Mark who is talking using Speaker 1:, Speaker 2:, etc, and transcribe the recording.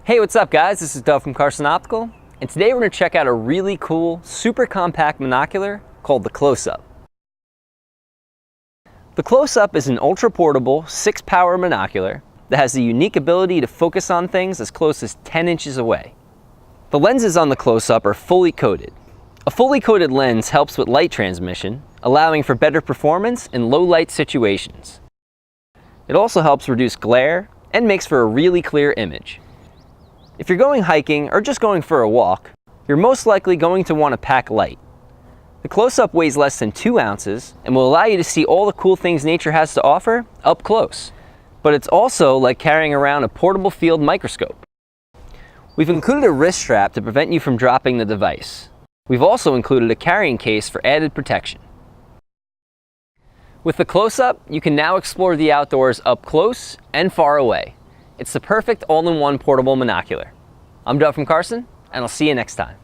Speaker 1: Hey, what's up guys? This is Doug from Carson Optical, and today we're going to check out a really cool, super compact monocular called the Close-Up. The Close-Up is an ultra-portable, 6-power monocular that has the unique ability to focus on things as close as 10 inches away. The lenses on the Close-Up are fully coated. A fully coated lens helps with light transmission, allowing for better performance in low light situations. It also helps reduce glare and makes for a really clear image. If you're going hiking or just going for a walk, you're most likely going to want to pack light. The Close-Up weighs less than 2 ounces and will allow you to see all the cool things nature has to offer up close. But it's also like carrying around a portable field microscope. We've included a wrist strap to prevent you from dropping the device. We've also included a carrying case for added protection. With the Close-Up, you can now explore the outdoors up close and far away. It's the perfect all-in-one portable monocular. I'm Doug from Carson, and I'll see you next time.